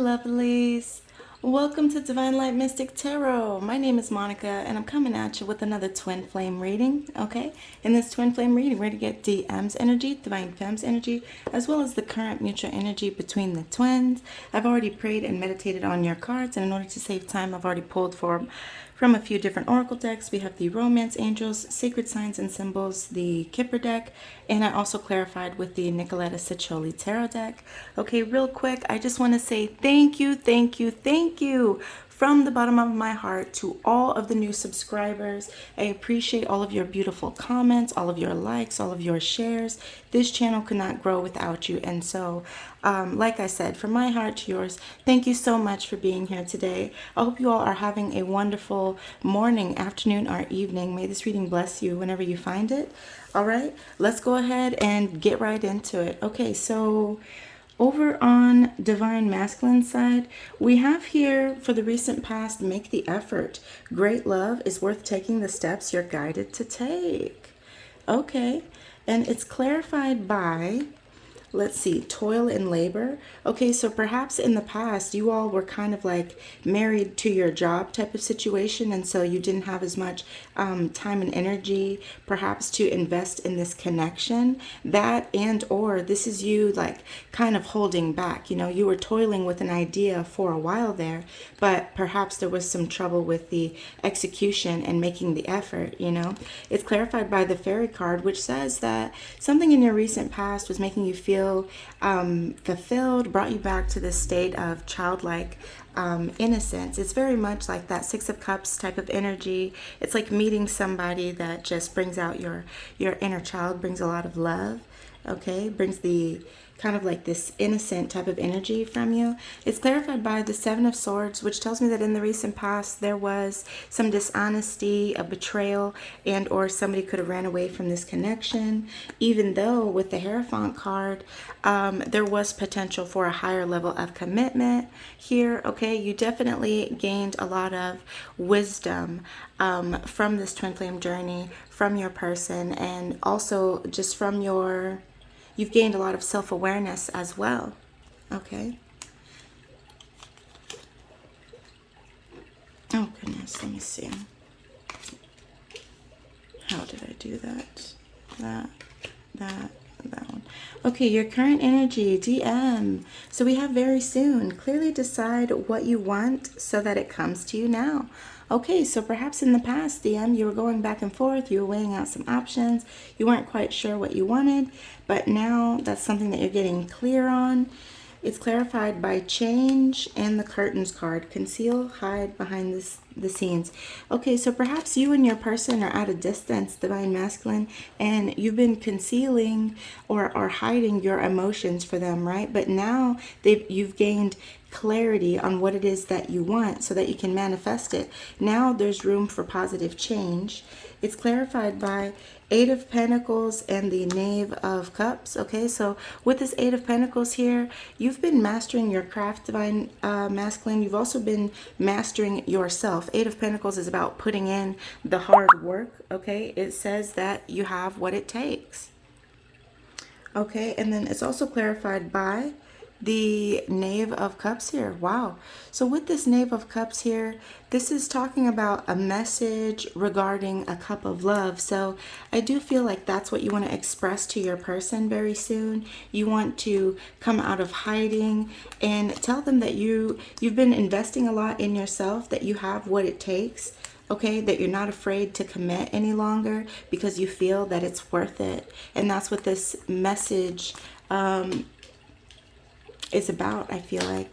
lovelies. Welcome to Divine Light Mystic Tarot. My name is Monica and I'm coming at you with another twin flame reading, okay? In this twin flame reading, we're going to get DM's energy, Divine Femme's energy, as well as the current mutual energy between the twins. I've already prayed and meditated on your cards, and in order to save time, I've already pulled from a few different oracle decks. We have the Romance Angels, Sacred Signs and Symbols, the Kipper deck, and I also clarified with the Nicoletta Ciccioli Tarot deck. Okay, real quick, I just want to say thank you from the bottom of my heart to all of the new subscribers. I appreciate all of your beautiful comments, all of your likes, all of your shares. This channel could not grow without you. And so, like I said, from my heart to yours, thank you so much for being here today. I hope you all are having a wonderful morning, afternoon, or evening. May this reading bless you whenever you find it. All right, let's go ahead and get right into it. Okay, so over on Divine Masculine side, we have here for the recent past, make the effort. Great love is worth taking the steps you're guided to take. Okay, and it's clarified by, let's see, toil and labor. Okay, so perhaps in the past you all were kind of like married to your job type of situation, and so you didn't have as much time and energy perhaps to invest in this connection. That and or this is you like kind of holding back. You know, you were toiling with an idea for a while there, but perhaps there was some trouble with the execution and making the effort, you know. It's clarified by the fairy card, which says that something in your recent past was making you feel fulfilled, brought you back to this state of childlike innocence. It's very much like that Six of Cups type of energy. It's like meeting somebody that just brings out your inner child, brings a lot of love, okay, brings the kind of like this innocent type of energy from you. It's clarified by the Seven of Swords, which tells me that in the recent past there was some dishonesty, a betrayal, and or somebody could have ran away from this connection. Even though with the Hierophant card, there was potential for a higher level of commitment here. Okay, you definitely gained a lot of wisdom from this twin flame journey, from your person, and also just from your, you've gained a lot of self-awareness as well. Okay. Oh goodness, let me see. How did I do that? That one. Okay, your current energy, DM. So we have very soon. Clearly decide what you want so that it comes to you now. Okay, so perhaps in the past, DM, you were going back and forth, you were weighing out some options, you weren't quite sure what you wanted, but now that's something that you're getting clear on. It's clarified by change and the curtains card. Conceal, hide behind the scenes. Okay, so perhaps you and your person are at a distance, Divine Masculine, and you've been concealing or hiding your emotions for them, right? But now you've gained clarity on what it is that you want so that you can manifest it. Now there's room for positive change. It's clarified by Eight of Pentacles and the Knave of Cups. Okay, so with this Eight of Pentacles here, you've been mastering your craft, Divine Masculine. You've also been mastering yourself. Eight of Pentacles is about putting in the hard work. Okay, it says that you have what it takes. Okay, and then it's also clarified by the Knave of Cups here. Wow. So with this Knave of Cups here, this is talking about a message regarding a cup of love. So I do feel like that's what you want to express to your person very soon. You want to come out of hiding and tell them that you've been investing a lot in yourself, that you have what it takes. Okay, that you're not afraid to commit any longer because you feel that it's worth it. And that's what this message is about, I feel like.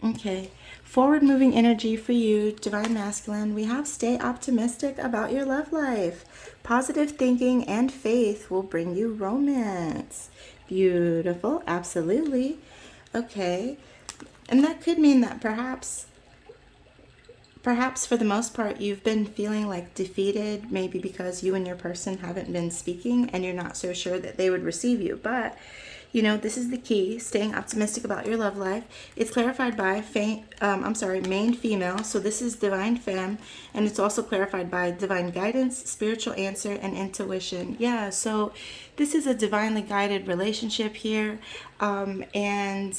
Okay, forward moving energy for you, Divine Masculine. We have stay optimistic about your love life. Positive thinking and faith will bring you romance. Beautiful, absolutely. Okay, and that could mean that perhaps for the most part you've been feeling like defeated, maybe because you and your person haven't been speaking and you're not so sure that they would receive you. But you know, this is the key, staying optimistic about your love life. It's clarified by main female. So this is Divine Femme, and it's also clarified by divine guidance, spiritual answer, and intuition. Yeah, so this is a divinely guided relationship here, and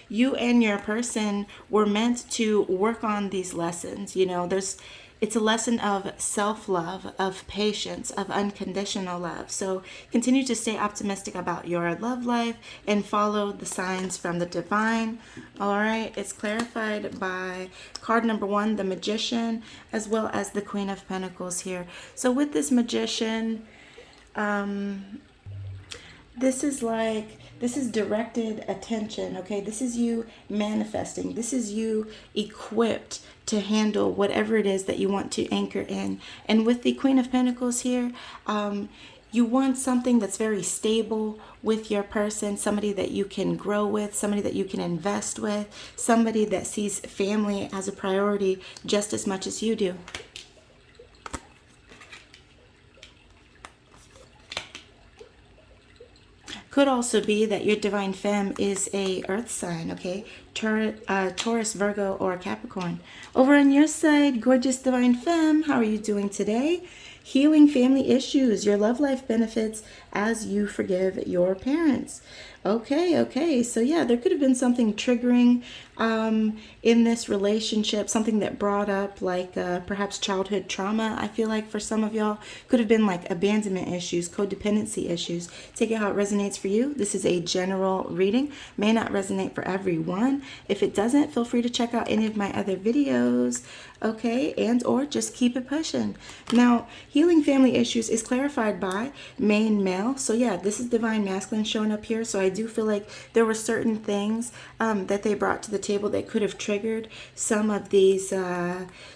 you and your person were meant to work on these lessons. You know, it's a lesson of self-love, of patience, of unconditional love. So continue to stay optimistic about your love life and follow the signs from the divine. All right, it's clarified by card number 1, the Magician, as well as the Queen of Pentacles here. So with this Magician, this is directed attention, okay? This is you manifesting. This is you equipped to handle whatever it is that you want to anchor in. And with the Queen of Pentacles here, you want something that's very stable with your person, somebody that you can grow with, somebody that you can invest with, somebody that sees family as a priority just as much as you do. Could also be that your divine femme is a earth sign, okay? Taurus, Virgo, or Capricorn. Over on your side, gorgeous divine femme, how are you doing today? Healing family issues. Your love life benefits as you forgive your parents. Okay. So yeah, there could have been something triggering in this relationship, something that brought up like perhaps childhood trauma. I feel like for some of y'all could have been like abandonment issues, codependency issues. Take it how it resonates for you. This is a general reading. May not resonate for everyone. If it doesn't, feel free to check out any of my other videos, okay? And or just keep it pushing. Now, healing family issues is clarified by main male. So yeah, this is divine masculine showing up here. So I do feel like there were certain things that they brought to the table that could have triggered some of these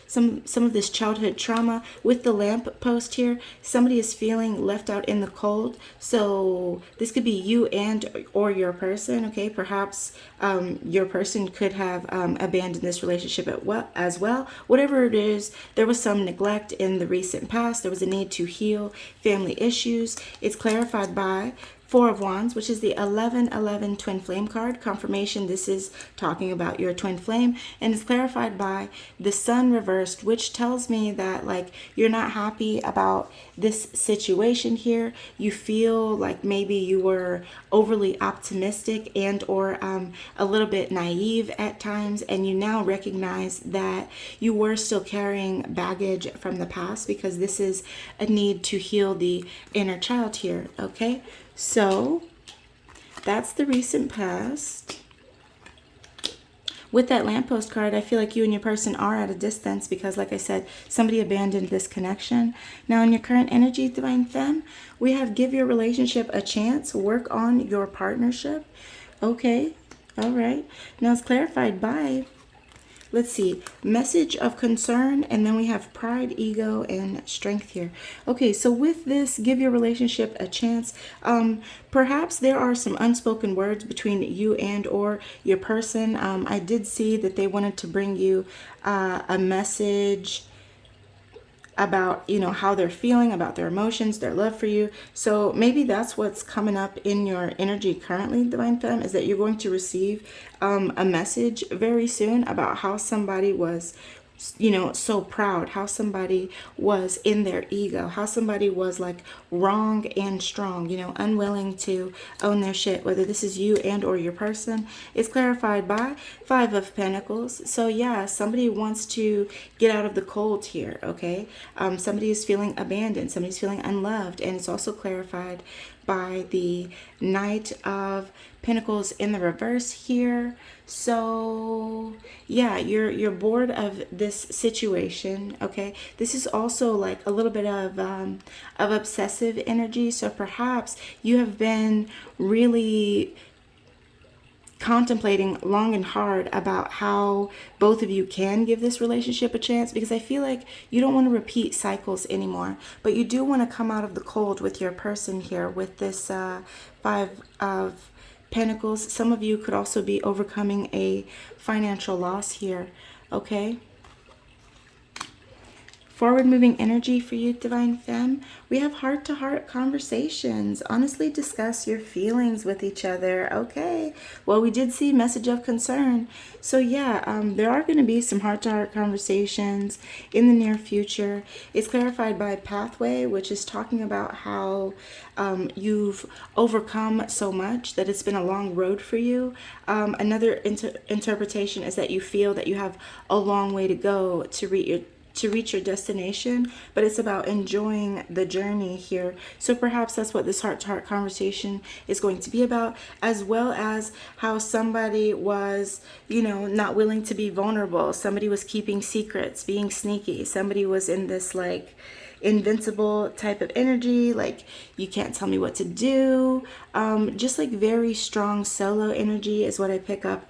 some of this childhood trauma. With the lamp post here, somebody is feeling left out in the cold. So this could be you and or your person, okay? Perhaps your person could have abandoned this relationship as well. Whatever it is, there was some neglect in the recent past. There was a need to heal family issues. It's clarified by Four of Wands, which is the 1111 twin flame card. Confirmation, this is talking about your twin flame. And it's clarified by the Sun reversed, which tells me that like you're not happy about this situation here. You feel like maybe you were overly optimistic and or a little bit naive at times. And you now recognize that you were still carrying baggage from the past, because this is a need to heal the inner child here, okay? So that's the recent past. With that lamppost card, I feel like you and your person are at a distance because, like I said, somebody abandoned this connection. Now, in your current energy, divine femme, we have give your relationship a chance. Work on your partnership. Okay. All right. Now it's clarified by, let's see, message of concern, and then we have pride, ego, and strength here. Okay, so with this, give your relationship a chance. Perhaps there are some unspoken words between you and or your person. I did see that they wanted to bring you a message about, you know, how they're feeling, about their emotions, their love for you. So maybe that's what's coming up in your energy currently, divine femme, is that you're going to receive a message very soon about how somebody was, you know, so proud, how somebody was in their ego, how somebody was like wrong and strong, you know, unwilling to own their shit, whether this is you and or your person. It's clarified by Five of Pentacles. So yeah, somebody wants to get out of the cold here, okay? Somebody is feeling abandoned, somebody's feeling unloved, and it's also clarified by the Knight of Pentacles in the reverse here. So yeah, you're bored of this situation, okay? This is also like a little bit of obsessive energy. So perhaps you have been really contemplating long and hard about how both of you can give this relationship a chance, because I feel like you don't want to repeat cycles anymore, but you do want to come out of the cold with your person here with this Five of Pentacles. Some of you could also be overcoming a financial loss here, okay? Forward moving energy for you, Divine Femme. We have heart-to-heart conversations. Honestly discuss your feelings with each other. Okay. Well, we did see message of concern. So yeah, there are going to be some heart-to-heart conversations in the near future. It's clarified by pathway, which is talking about how you've overcome so much that it's been a long road for you. Another interpretation is that you feel that you have a long way to go to reach your destination, but it's about enjoying the journey here. So perhaps that's what this heart-to-heart conversation is going to be about, as well as how somebody was, not willing to be vulnerable. Somebody was keeping secrets, being sneaky. Somebody was in this like invincible type of energy, like you can't tell me what to do. Just like very strong solo energy is what I pick up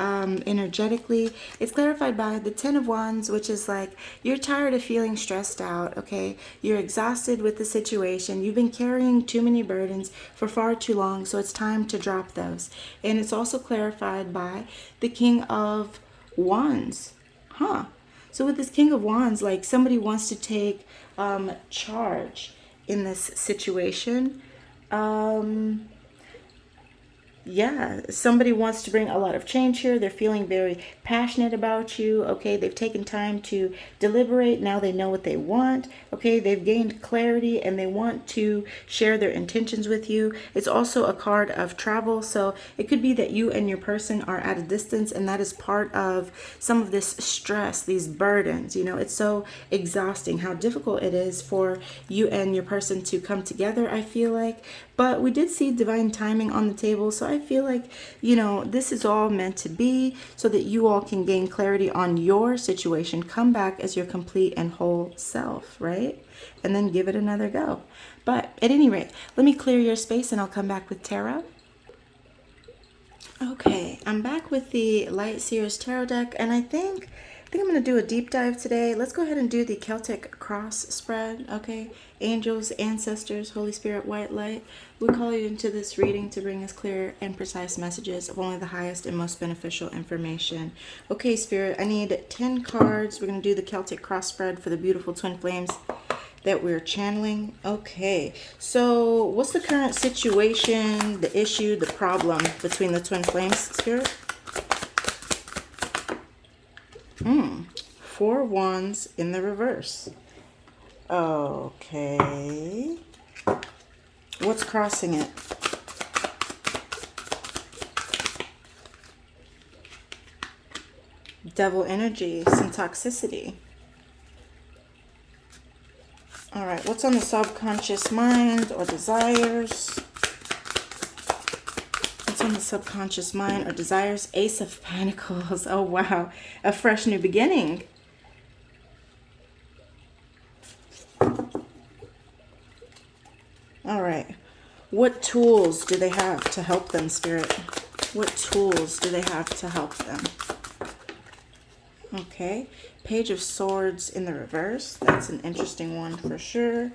energetically. It's clarified by the 10 of Wands, which is like you're tired of feeling stressed out. Okay, you're exhausted with the situation. You've been carrying too many burdens for far too long, so it's time to drop those. And it's also clarified by the King of Wands. So with this King of Wands, like somebody wants to take charge in this situation. Yeah, somebody wants to bring a lot of change here. They're feeling very passionate about you. Okay, they've taken time to deliberate. Now they know what they want. Okay, they've gained clarity and they want to share their intentions with you. It's also a card of travel. So it could be that you and your person are at a distance, and that is part of some of this stress, these burdens. It's so exhausting how difficult it is for you and your person to come together, I feel like. But we did see divine timing on the table. So I feel like, this is all meant to be so that you all can gain clarity on your situation, come back as your complete and whole self, right? And then give it another go. But at any rate, let me clear your space and I'll come back with tarot. Okay, I'm back with the Light Seers Tarot deck, and I think I'm going to do a deep dive today. Let's go ahead and do the Celtic cross spread, okay? Angels, ancestors, Holy Spirit, white light. We call you into this reading to bring us clear and precise messages of only the highest and most beneficial information. Okay, Spirit, I need 10 cards. We're going to do the Celtic cross spread for the beautiful twin flames that we're channeling. Okay, so what's the current situation, the issue, the problem between the twin flames, Spirit? 4 Wands in the reverse. Okay. What's crossing it? Devil energy, some toxicity. All right, what's on the subconscious mind or desires? What's on the subconscious mind or desires? Ace of Pentacles. Oh, wow. A fresh new beginning. All right. What tools do they have to help them, Spirit? What tools do they have to help them? Okay. Page of Swords in the reverse. That's an interesting one for sure.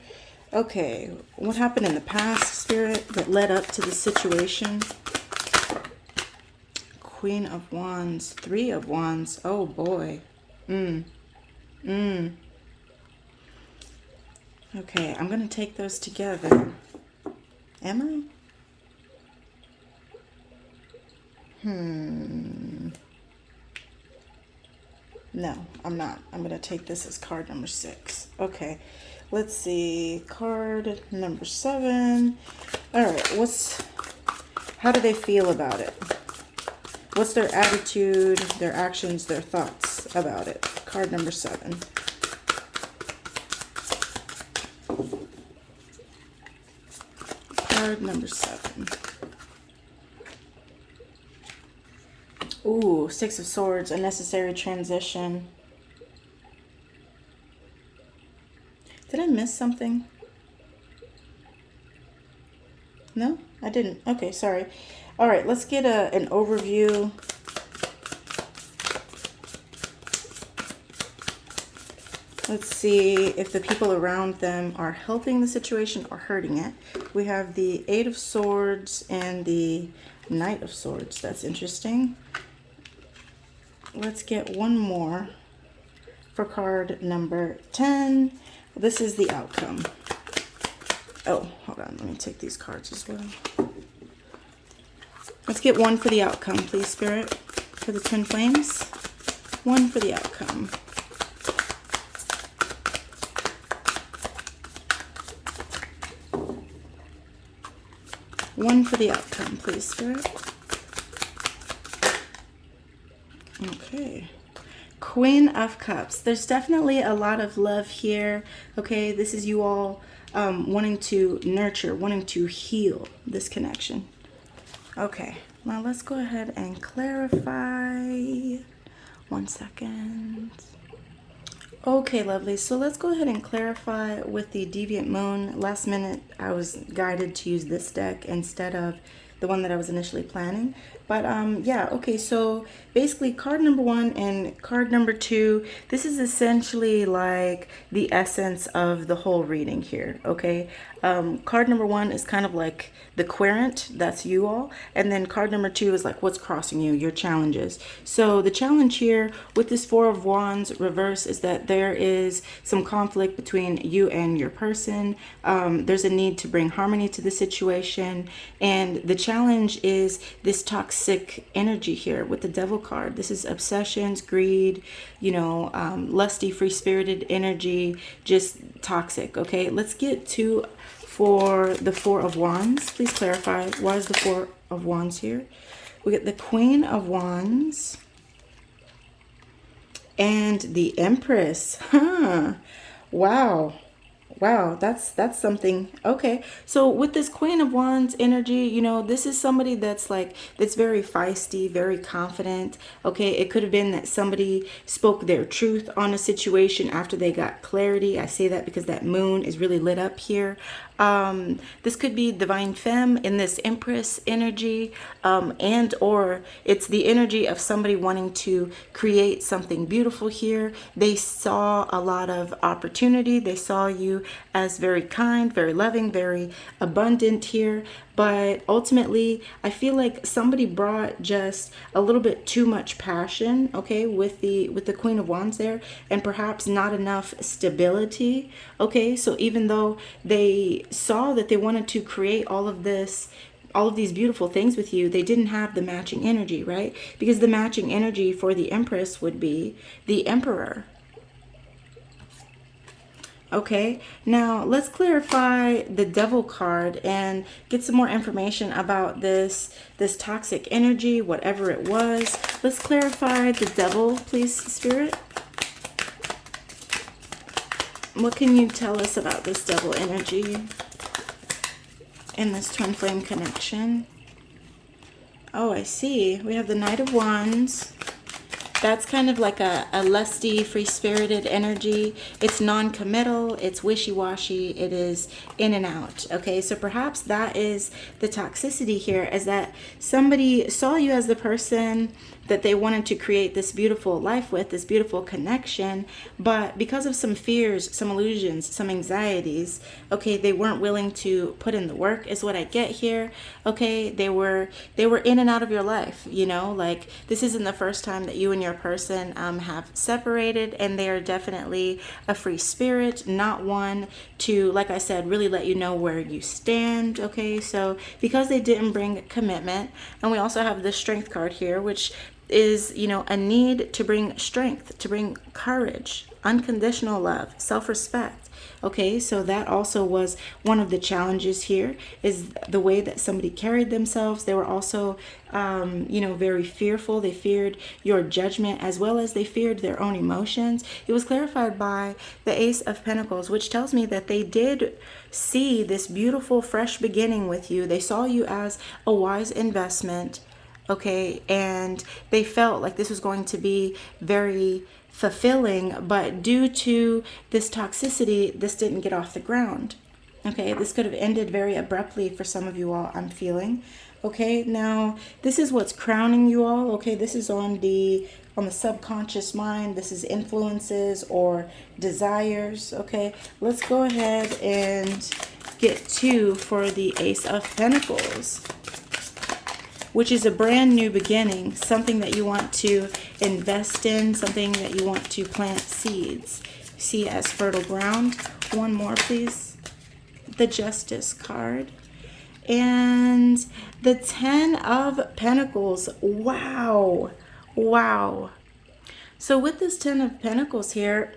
Okay. What happened in the past, Spirit, that led up to the situation? Queen of Wands. 3 of Wands. Oh, boy. Okay, I'm going to take those together. Am I? No, I'm not. I'm going to take this as card number 6. Okay, let's see. Card number 7. All right, how do they feel about it? What's their attitude, their actions, their thoughts about it? Card number 7. Card number 7. Ooh, 6 of Swords, a necessary transition. Did I miss something? No, I didn't. Okay, sorry. All right, let's get an overview. Let's see if the people around them are helping the situation or hurting it. We have the 8 of Swords and the Knight of Swords. That's interesting. Let's get one more. for card number 10. This is the outcome. Oh, hold on. Let me take these cards as well. Let's get one for the outcome, please, Spirit, for the twin flames. One for the outcome. One for the outcome, please, Spirit. Okay. Queen of Cups. There's definitely a lot of love here. Okay, this is you all wanting to nurture, wanting to heal this connection. Okay, now let's go ahead and clarify. 1 second. Okay, lovely. So let's go ahead and clarify with the Deviant Moon. Last minute, I was guided to use this deck instead of the one that I was initially planning. But yeah, okay, so basically card number 1 and card number 2, this is essentially like the essence of the whole reading here, okay? Card number 1 is kind of like the querent, that's you all. And then card number 2 is like what's crossing you, your challenges. So the challenge here with this 4 of Wands reverse is that there is some conflict between you and your person. There's a need to bring harmony to the situation. And the challenge is this toxic energy here with the Devil card. This is obsessions, greed, you know, lusty, free-spirited energy, just toxic, okay? Let's get to for the 4 of Wands. Please clarify, why is the 4 of Wands here? We get the Queen of Wands and the Empress. Wow. Wow, that's something. Okay, so with this Queen of Wands energy, you know, this is somebody that's very feisty, very confident. Okay, it could have been that somebody spoke their truth on a situation after they got clarity. I say that because that moon is really lit up here. This could be divine femme in this Empress energy, and or it's the energy of somebody wanting to create something beautiful here. They saw a lot of opportunity. They saw you as very kind, very loving, very abundant here. But ultimately, I feel like somebody brought just a little bit too much passion, okay, with the Queen of Wands there, and perhaps not enough stability, okay? So even though they saw that they wanted to create all of these beautiful things with you, they didn't have the matching energy, right? Because the matching energy for the Empress would be the Emperor. Okay, now let's clarify the Devil card and get some more information about this toxic energy, whatever it was. Let's clarify the Devil, please, Spirit. What can you tell us about this Devil energy in this twin flame connection? Oh, I see. We have the Knight of Wands. That's kind of like a lusty, free-spirited energy. It's non-committal, it's wishy-washy, it is in and out, okay? So perhaps that is the toxicity here, is that somebody saw you as the person that they wanted to create this beautiful life with, this beautiful connection, but because of some fears, some illusions, some anxieties, okay, they weren't willing to put in the work, is what I get here, okay? They were in and out of your life, you know, like this isn't the first time that you and your person have separated, and they are definitely a free spirit, not one to, like I said, really let you know where you stand, okay? So because they didn't bring commitment, and we also have the Strength card here, which is, you know, a need to bring strength, to bring courage, unconditional love, self-respect. Okay, so that also was one of the challenges here, is the way that somebody carried themselves. They were also, you know, very fearful. They feared your judgment, as well as they feared their own emotions. It was clarified by the Ace of Pentacles, which tells me that they did see this beautiful, fresh beginning with you. They saw you as a wise investment. Okay, and they felt like this was going to be very fulfilling, but due to this toxicity, this didn't get off the ground. Okay, this could have ended very abruptly for some of you all, I'm feeling. Okay, now this is what's crowning you all. Okay, this is on the subconscious mind. This is influences or desires. Okay, let's go ahead and get 2 for the Ace of Pentacles. which is a brand new beginning, something that you want to invest in, something that you want to plant seeds. See as fertile ground. One more, please. The Justice card. And the 10 of Pentacles. Wow. Wow. So with this 10 of Pentacles here,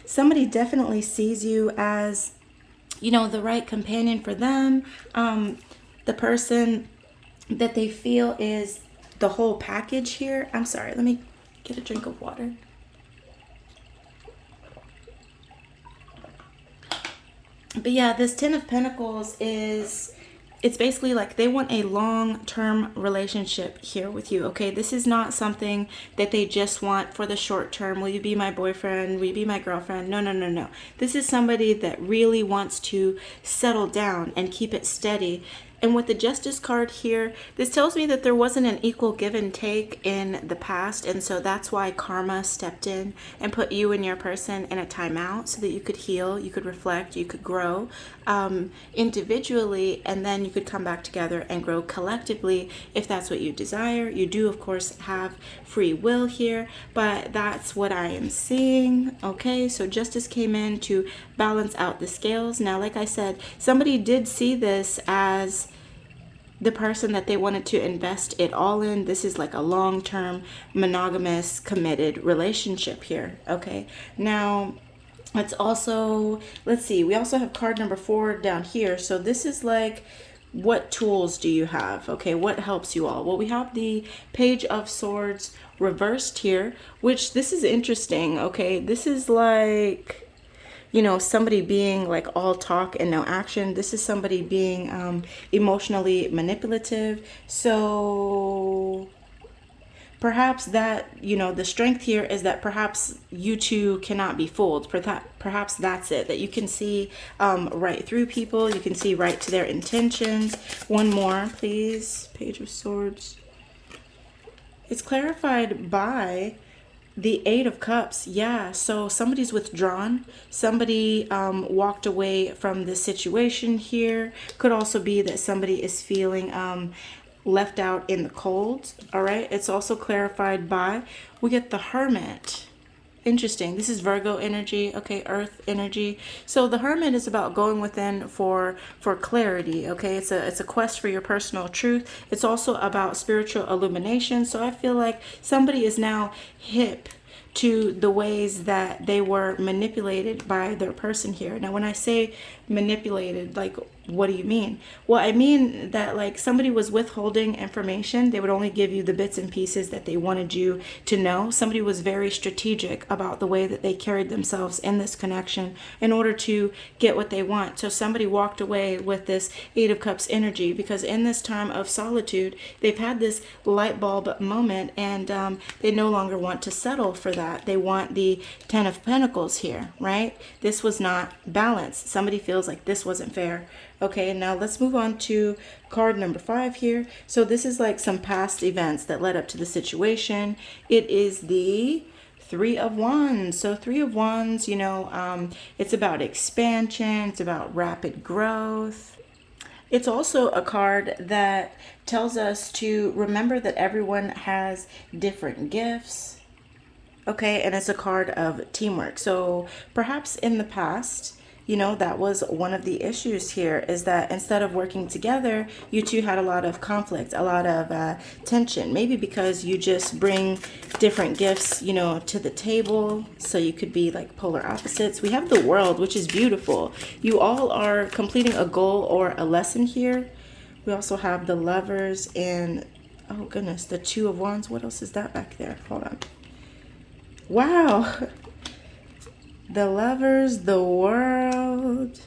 somebody definitely sees you as, you know, the right companion for them. The person that they feel is the whole package here. I'm sorry, let me get a drink of water. But yeah, this 10 of Pentacles is, it's basically like they want a long-term relationship here with you, okay? This is not something that they just want for the short term. Will you be my boyfriend? Will you be my girlfriend? No, no, no, no. This is somebody that really wants to settle down and keep it steady. And with the Justice card here, this tells me that there wasn't an equal give and take in the past. And so that's why karma stepped in and put you and your person in a timeout so that you could heal, you could reflect, you could grow individually, and then you could come back together and grow collectively if that's what you desire. You do, of course, have free will here, but that's what I am seeing. Okay, so Justice came in to balance out the scales. Now, like I said, somebody did see this as the person that they wanted to invest it all in. This is like a long-term monogamous committed relationship here. Okay, now it's also, let's see, we also have card number 4 down here. So this is like, what tools do you have? Okay, what helps you all? Well, we have the Page of Swords reversed here, which this is interesting. Okay, this is like, you know, somebody being like all talk and no action. This is somebody being emotionally manipulative. So perhaps that, you know, the strength here is that perhaps you two cannot be fooled. Perhaps that's it, that you can see right through people. You can see right to their intentions. One more, please. Page of Swords. It's clarified by the 8 of Cups. Yeah, so somebody's withdrawn. Somebody walked away from the situation here. Could also be that somebody is feeling left out in the cold. All right, it's also clarified by, we get the Hermit. Interesting. This is Virgo energy, okay, earth energy. So the Hermit is about going within for clarity, okay? It's a quest for your personal truth. It's also about spiritual illumination. So I feel like somebody is now hip to the ways that they were manipulated by their person here. Now, when I say manipulated, like, what do you mean? Well, I mean that like somebody was withholding information. They would only give you the bits and pieces that they wanted you to know. Somebody was very strategic about the way that they carried themselves in this connection in order to get what they want. So somebody walked away with this 8 of Cups energy because in this time of solitude, they've had this light bulb moment and they no longer want to settle for that. They want the 10 of Pentacles here, right? This was not balanced. Somebody feels like this wasn't fair. Okay, now let's move on to card number 5 here. So this is like some past events that led up to the situation. It is the 3 of Wands. So 3 of Wands, you know, it's about expansion. It's about rapid growth. It's also a card that tells us to remember that everyone has different gifts. Okay, and it's a card of teamwork. So perhaps in the past, you know, that was one of the issues here, is that instead of working together, you two had a lot of conflict, a lot of tension, maybe because you just bring different gifts, you know, to the table. So you could be like polar opposites. We have the World, which is beautiful. You all are completing a goal or a lesson here. We also have the Lovers and, oh goodness, the 2 of Wands. What else is that back there? Hold on. Wow. The Lovers, the World,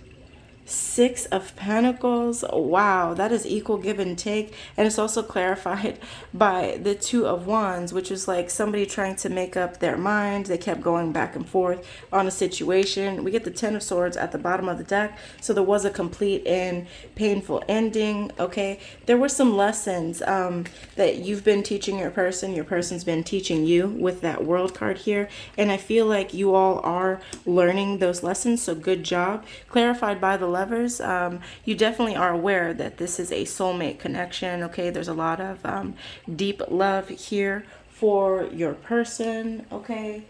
6 of Pentacles. Wow, that is equal give and take. And it's also clarified by the 2 of Wands, which is like somebody trying to make up their mind. They kept going back and forth on a situation. We get the 10 of Swords at the bottom of the deck. So there was a complete and painful ending. Okay, there were some lessons that you've been teaching your person. Your person's been teaching you with that World card here. And I feel like you all are learning those lessons. So good job. Clarified by the Lovers. yours. You definitely are aware that this is a soulmate connection. Okay, there's a lot of deep love here for your person. Okay,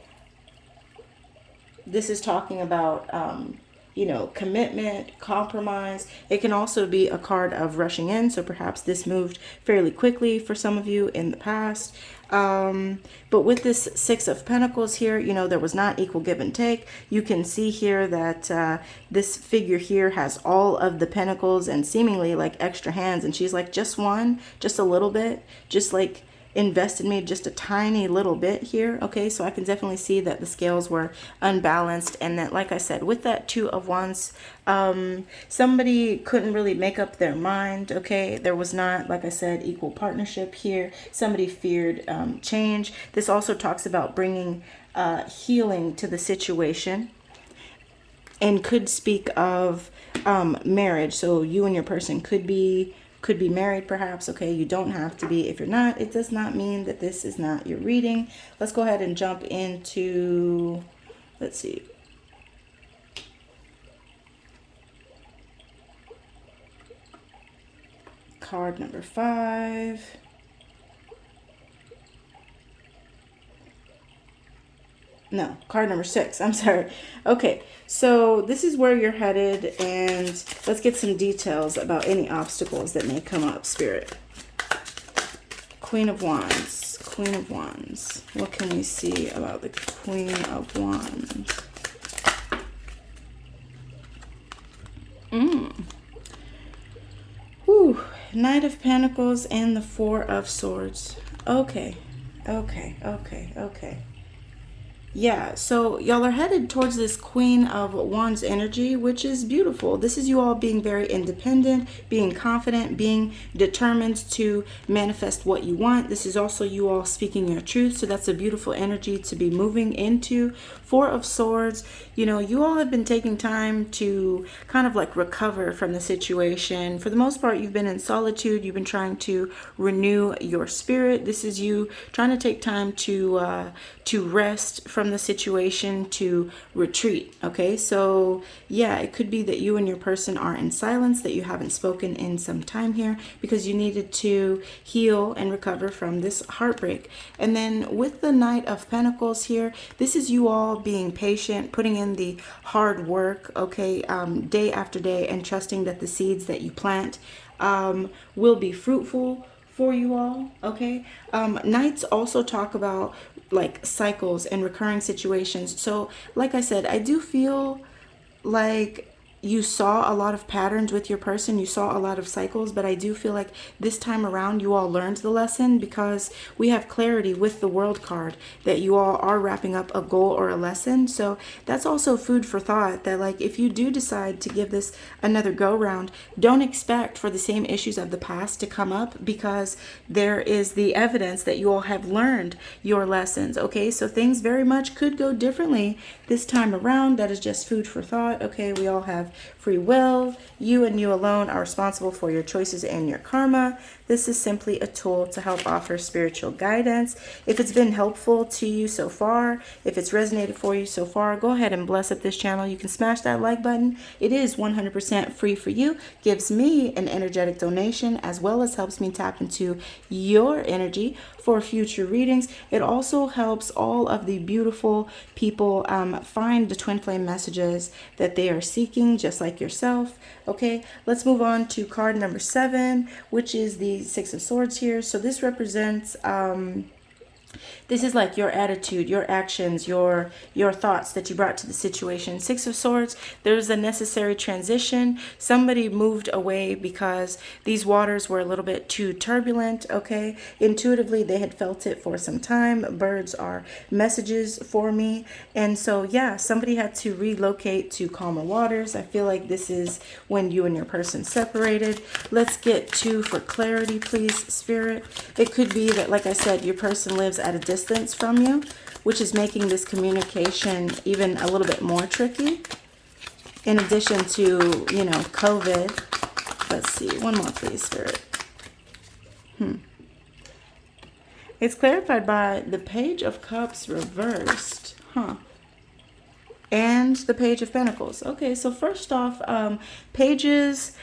this is talking about you know, commitment, compromise. It can also be a card of rushing in, so perhaps this moved fairly quickly for some of you in the past. But with this Six of Pentacles here, you know, there was not equal give and take. You can see here that this figure here has all of the pentacles and seemingly like extra hands, and she's like, just one, just a little bit, just like invested me just a tiny little bit here. Okay, so I can definitely see that the scales were unbalanced, and that, like I said, with that Two of Wands, somebody couldn't really make up their mind. Okay, there was not, like I said, equal partnership here. Somebody feared change. This also talks about bringing healing to the situation, and could speak of marriage. So you and your person could be married perhaps. Okay, you don't have to be. If you're not, it does not mean that this is not your reading. Let's go ahead and jump into, let's see, card number 5. No, card number 6. I'm sorry. Okay, so this is where you're headed, and let's get some details about any obstacles that may come up, Spirit. Queen of Wands. Queen of Wands. What can we see about the Queen of Wands? Whew. Knight of Pentacles and the Four of Swords. Okay. Yeah, so y'all are headed towards this Queen of Wands energy, which is beautiful. This is you all being very independent, being confident, being determined to manifest what you want. This is also you all speaking your truth, so that's a beautiful energy to be moving into. Four of Swords, you know, you all have been taking time to kind of like recover from the situation. For the most part, you've been in solitude. You've been trying to renew your spirit. This is you trying to take time to rest from the situation, to retreat. Okay, so yeah, it could be that you and your person are in silence, that you haven't spoken in some time here because you needed to heal and recover from this heartbreak. And then with the Knight of Pentacles here, this is you all being patient, putting in the hard work, okay, day after day, and trusting that the seeds that you plant will be fruitful for you all. Okay, Knights also talk about like cycles and recurring situations. So like I said, I do feel like you saw a lot of patterns with your person, you saw a lot of cycles, but I do feel like this time around you all learned the lesson, because we have clarity with the World card that you all are wrapping up a goal or a lesson. So that's also food for thought, that like if you do decide to give this another go round, don't expect for the same issues of the past to come up, because there is the evidence that you all have learned your lessons. Okay, so things very much could go differently this time around. That is just food for thought. Okay, we all have free will. You and you alone are responsible for your choices and your karma. This is simply a tool to help offer spiritual guidance. If it's been helpful to you so far, if it's resonated for you so far, go ahead and bless up this channel. You can smash that like button. It is 100% free for you. Gives me an energetic donation, as well as helps me tap into your energy for future readings. It also helps all of the beautiful people find the twin flame messages that they are seeking, just like yourself. Okay, let's move on to card number 7, which is the Six of Swords here. So this represents this is like your attitude, your actions, your thoughts that you brought to the situation. Six of Swords, there's a necessary transition. Somebody moved away because these waters were a little bit too turbulent, okay? Intuitively, they had felt it for some time. Birds are messages for me. And so, yeah, somebody had to relocate to calmer waters. I feel like this is when you and your person separated. Let's get 2 for clarity, please, Spirit. It could be that, like I said, your person lives at a distance from you, which is making this communication even a little bit more tricky. In addition to, you know, COVID. Let's see, one more please, Spirit. It's clarified by the Page of Cups reversed. and the Page of Pentacles. Okay, so first off, pages,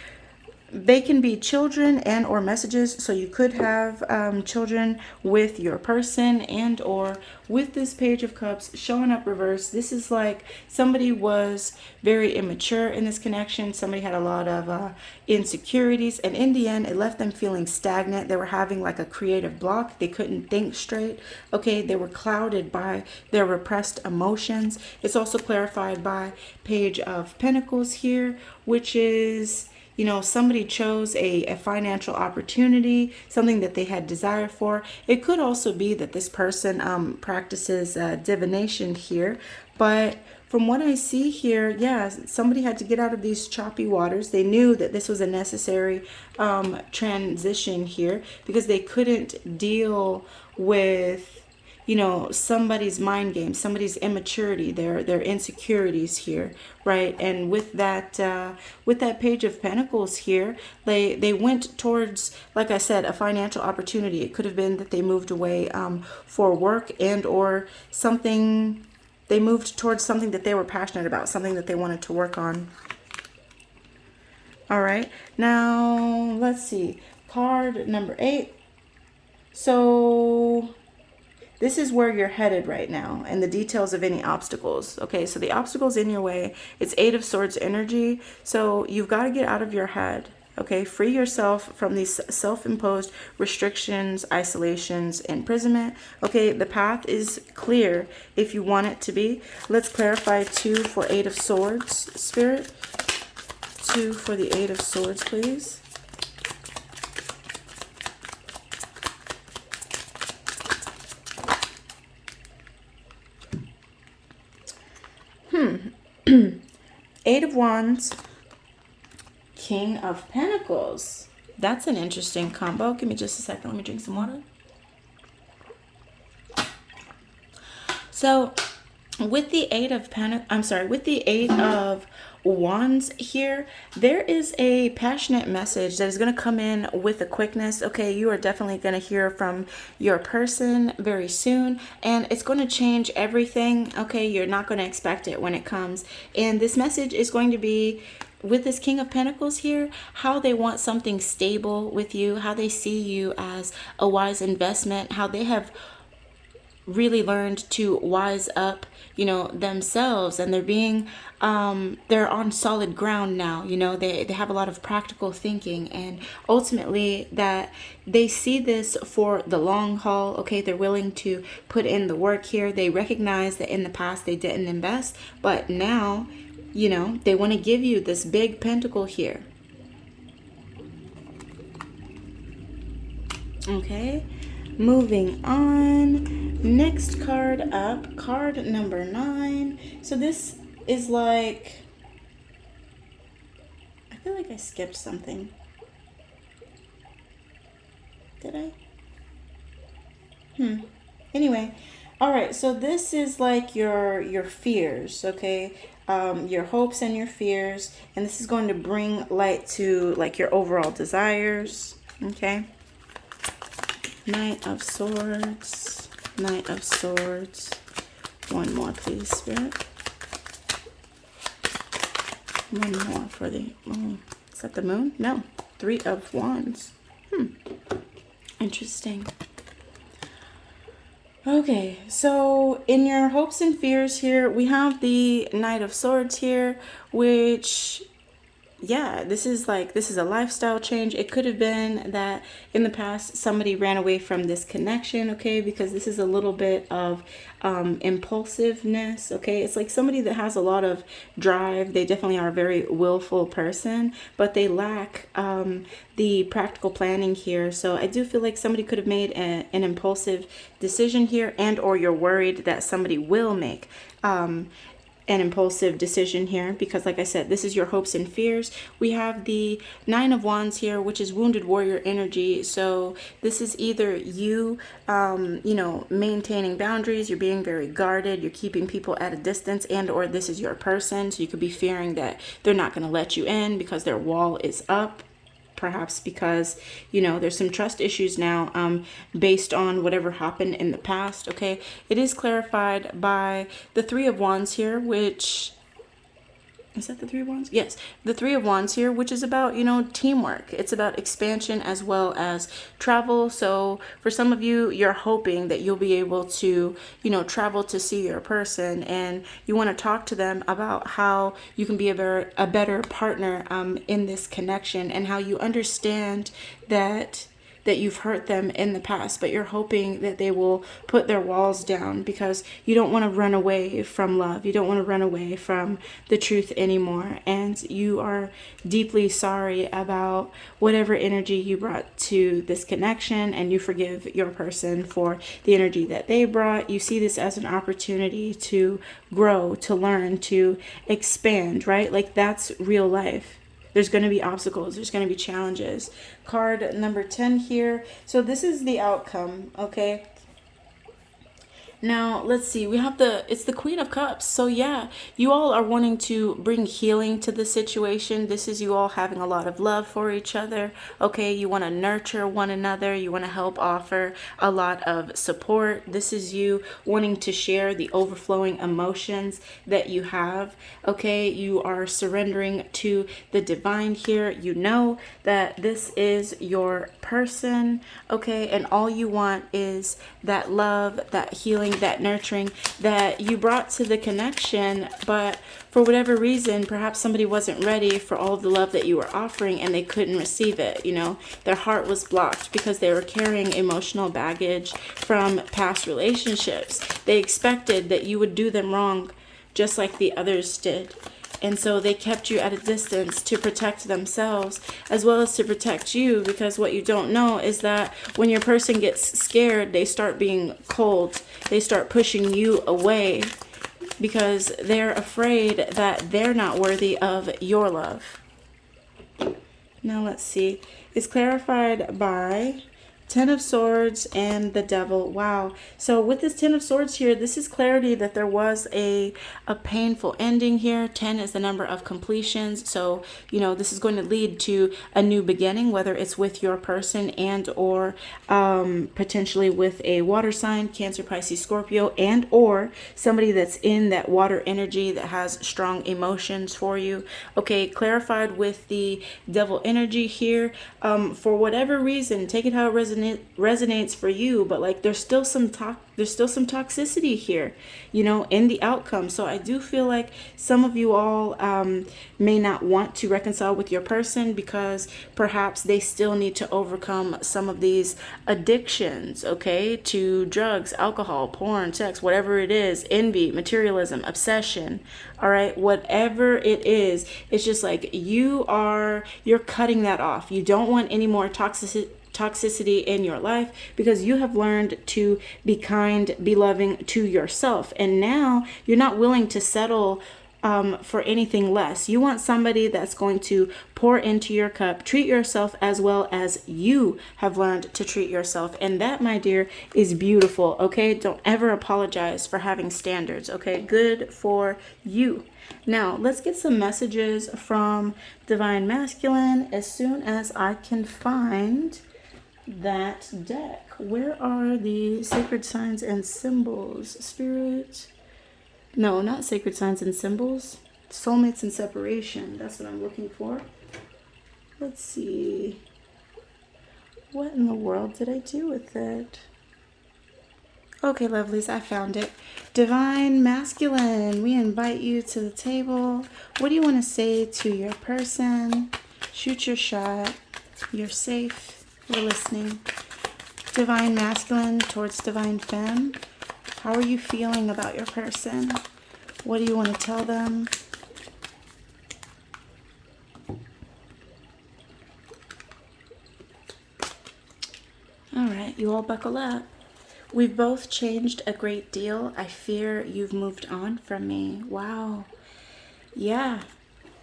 they can be children and or messages. So you could have children with your person and or with this Page of Cups showing up reverse. This is like somebody was very immature in this connection. Somebody had a lot of insecurities, and in the end it left them feeling stagnant. They were having like a creative block. They couldn't think straight. Okay, they were clouded by their repressed emotions. It's also clarified by Page of Pentacles here, which is, you know, somebody chose a financial opportunity, something that they had desire for. It could also be that this person practices divination here. But from what I see here, yeah, somebody had to get out of these choppy waters. They knew that this was a necessary transition here because they couldn't deal with, you know, somebody's mind game, somebody's immaturity, their insecurities here, right? And with that Page of Pentacles here, they went towards, like I said, a financial opportunity. It could have been that they moved away for work and or something. They moved towards something that they were passionate about, something that they wanted to work on. All right, now let's see, card number 8. So this is where you're headed right now and the details of any obstacles. Okay, so the obstacles in your way, it's 8 of Swords energy. So you've got to get out of your head. Okay, free yourself from these self-imposed restrictions, isolations, imprisonment. Okay, the path is clear if you want it to be. Let's clarify 2 for 8 of Swords, Spirit. 2 for the 8 of Swords, please. Eight of Wands, King of Pentacles. That's an interesting combo. Give me just a second. Let me drink some water. So with the with the 8 of Wands here, there is a passionate message that is going to come in with a quickness. Okay, you are definitely going to hear from your person very soon, and it's going to change everything. Okay, you're not going to expect it when it comes, and this message is going to be, with this King of Pentacles here, how they want something stable with you, how they see you as a wise investment, how they have really learned to wise up, you know, themselves, and they're being they're on solid ground now. You know, they have a lot of practical thinking, and ultimately that they see this for the long haul. Okay, they're willing to put in the work here. They recognize that in the past they didn't invest, but now, you know, they want to give you this big pentacle here. Okay, moving on. Next card up, card number 9. So this is like, I feel like I skipped something. Did I? Anyway, all right. So this is like your fears, okay? Your hopes and your fears, and this is going to bring light to like your overall desires, okay? Knight of Swords, Knight of Swords. One more, please, Spirit. One more for the, oh, is that the moon? No, 3 of Wands. Interesting. Okay, so in your hopes and fears here, we have the Knight of Swords here, which, yeah, this is a lifestyle change. It could have been that in the past somebody ran away from this connection, okay, because this is a little bit of impulsiveness, okay? It's like somebody that has a lot of drive. They definitely are a very willful person, but they lack the practical planning here. So I do feel like somebody could have made an impulsive decision here, and or you're worried that somebody will make an impulsive decision here, because like I said, this is your hopes and fears. We have the 9 of Wands here, which is wounded warrior energy. So this is either you you know, maintaining boundaries, you're being very guarded, you're keeping people at a distance, and or this is your person, so you could be fearing that they're not going to let you in because their wall is up. perhaps because, you know, there's some trust issues now based on whatever happened in the past. Okay, it is clarified by the Three of Wands here, which is that the Three of Wands? Yes, the Three of Wands here, which is about, you know, teamwork. It's about expansion as well as travel. So for some of you, you're hoping that you'll be able to, you know, travel to see your person, and you want to talk to them about how you can be a better partner in this connection, and how you understand that you've hurt them in the past, but you're hoping that they will put their walls down, because you don't want to run away from love. You don't want to run away from the truth anymore. And you are deeply sorry about whatever energy you brought to this connection, and you forgive your person for the energy that they brought. You see this as an opportunity to grow, to learn, to expand, right? Like, that's real life. There's going to be obstacles. There's going to be challenges. Card number 10 here. So this is the outcome, okay? Now, let's see. We have it's the Queen of Cups. So yeah, you all are wanting to bring healing to the situation. This is you all having a lot of love for each other. Okay, you want to nurture one another. You want to help offer a lot of support. This is you wanting to share the overflowing emotions that you have. Okay, you are surrendering to the divine here. You know that this is your person. Okay, and all you want is that love, that healing, that nurturing that you brought to the connection, but for whatever reason, perhaps somebody wasn't ready for all of the love that you were offering, and they couldn't receive it. You know, their heart was blocked because they were carrying emotional baggage from past relationships. They expected that you would do them wrong just like the others did. And so they kept you at a distance to protect themselves as well as to protect you, because what you don't know is that when your person gets scared, they start being cold. They start pushing you away because they're afraid that they're not worthy of your love. Now let's see. It's clarified by Ten of Swords and the Devil. Wow. So with this Ten of Swords here, this is clarity that there was a painful ending here. 10 is the number of completions. So, you know, this is going to lead to a new beginning, whether it's with your person and or potentially with a water sign, Cancer, Pisces, Scorpio, and or somebody that's in that water energy that has strong emotions for you. Okay, clarified with the Devil energy here. For whatever reason, take it how it resonates for you, but like there's still some toxicity here, you know, in the outcome. So I do feel like some of you all may not want to reconcile with your person because perhaps they still need to overcome some of these addictions, okay, to drugs, alcohol, porn, sex, whatever it is, envy, materialism, obsession. All right, whatever it is, it's just like you're cutting that off. You don't want any more toxicity in your life because you have learned to be kind, be loving to yourself. And now you're not willing to settle for anything less. You want somebody that's going to pour into your cup, treat yourself as well as you have learned to treat yourself. And that, my dear, is beautiful. Okay, don't ever apologize for having standards. Okay, good for you. Now let's get some messages from Divine Masculine as soon as I can find that deck. Where are the sacred signs and symbols? Spirit? No, not sacred signs and symbols. Soulmates and separation. That's what I'm looking for. Let's see. What in the world did I do with it? Okay, lovelies, I found it. Divine Masculine, we invite you to the table. What do you want to say to your person? Shoot your shot. You're safe. We're listening. Divine Masculine towards Divine Femme. How are you feeling about your person? What do you want to tell them? All right, you all buckle up. We've both changed a great deal. I fear you've moved on from me. Wow. Yeah.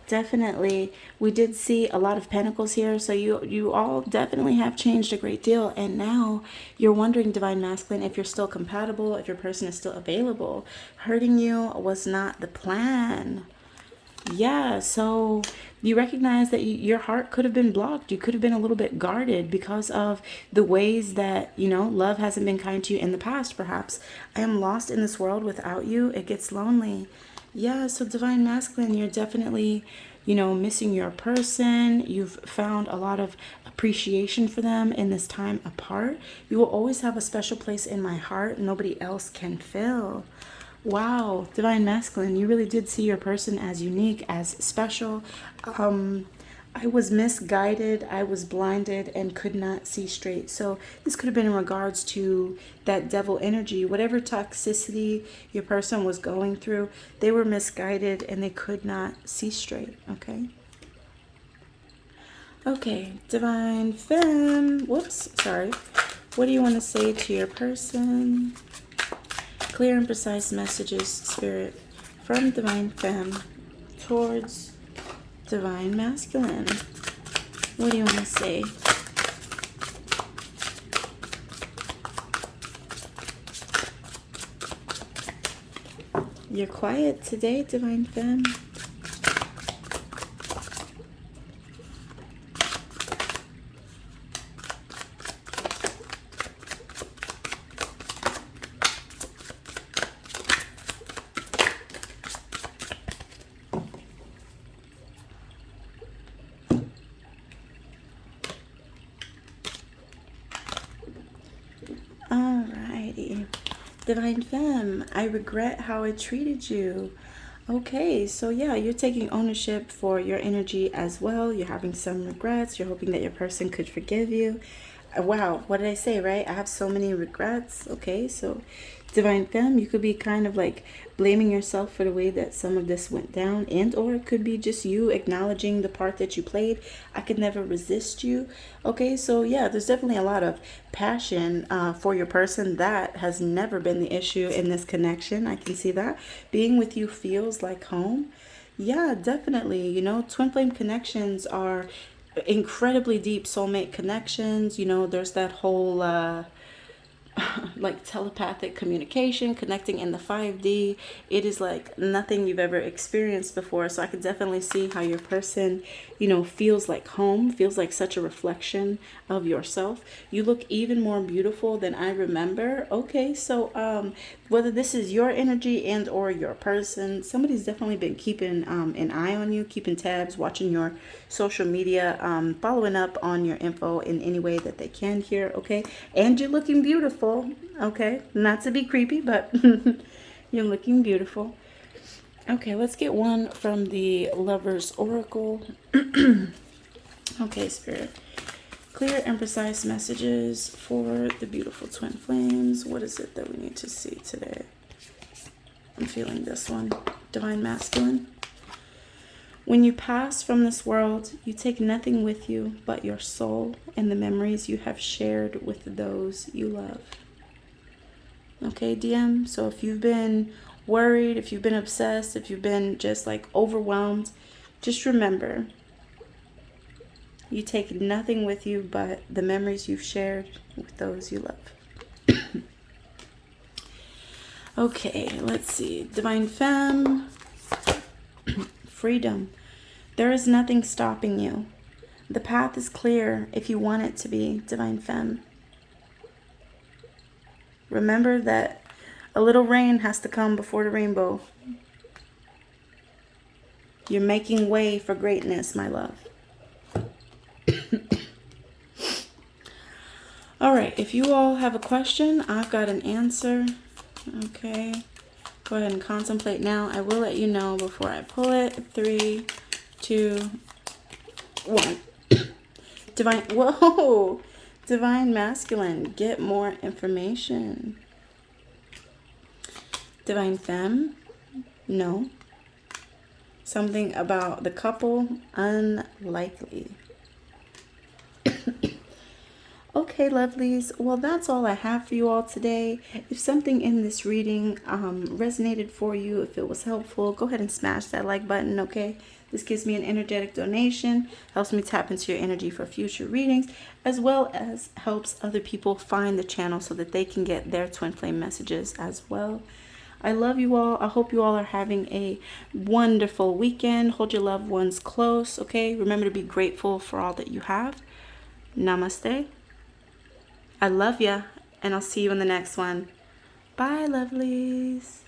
Definitely. We did see a lot of pentacles here, so you all definitely have changed a great deal, and now you're wondering, Divine Masculine, if you're still compatible, if your person is still available. Hurting you was not the plan. Yeah, so you recognize that your heart could have been blocked. You could have been a little bit guarded because of the ways that, love hasn't been kind to you in the past, perhaps. I am lost in this world without you. It gets lonely. Yeah, so divine masculine, you're definitely, missing your person. You've found a lot of appreciation for them in this time apart. You will always have a special place in my heart nobody else can fill. Wow, divine masculine, you really did see your person as unique, as special. I was misguided, I was blinded, and could not see straight. So this could have been in regards to that devil energy, whatever toxicity your person was going through. They were misguided and they could not see straight. Okay, divine femme. Whoops, sorry. What do you want to say to your person? Clear and precise messages, Spirit, from divine femme towards divine masculine. What do you want to say? You're quiet today, divine femme. Alrighty. Divine Femme, I regret how I treated you. Okay, so yeah, you're taking ownership for your energy as well. You're having some regrets. You're hoping that your person could forgive you. Wow, what did I say, right? I have so many regrets. Okay, so Divine Femme, you could be kind of like blaming yourself for the way that some of this went down, and or it could be just you acknowledging the part that you played. I could never resist you. Okay, so yeah, there's definitely a lot of passion for your person. That has never been the issue in this connection. I can see that. Being with you feels like home. Yeah, definitely. Twin flame connections are incredibly deep soulmate connections. There's that whole like telepathic communication, connecting in the 5D. It is like nothing you've ever experienced before. So I could definitely see how your person, feels like home, feels like such a reflection of yourself. You look even more beautiful than I remember. Okay, so whether this is your energy and or your person, somebody's definitely been keeping an eye on you, keeping tabs, watching your social media, following up on your info in any way that they can here. Okay, and you're looking beautiful. Okay, not to be creepy, but you're looking beautiful. Okay, let's get one from the Lover's Oracle. Okay, Spirit. Clear and precise messages for the beautiful twin flames. What is it that we need to see today? I'm feeling this one. Divine masculine. When you pass from this world, you take nothing with you but your soul and the memories you have shared with those you love. Okay, DM? So if you've been worried, if you've been obsessed, if you've been just like overwhelmed, just remember, you take nothing with you but the memories you've shared with those you love. Okay, let's see. Divine Femme. Freedom. There is nothing stopping you. The path is clear if you want it to be, Divine Femme. Remember that a little rain has to come before the rainbow. You're making way for greatness, my love. All right, if you all have a question, I've got an answer. Okay, go ahead and contemplate now. I will let you know before I pull it. 3, 2, 1. Divine masculine, get more information. Divine femme, no. Something about the couple, unlikely. Okay, lovelies. Well, that's all I have for you all today. If something in this reading resonated for you, if it was helpful, go ahead and smash that like button, okay? This gives me an energetic donation, helps me tap into your energy for future readings, as well as helps other people find the channel so that they can get their twin flame messages as well. I love you all. I hope you all are having a wonderful weekend. Hold your loved ones close, okay? Remember to be grateful for all that you have. Namaste. I love ya, and I'll see you in the next one. Bye, lovelies.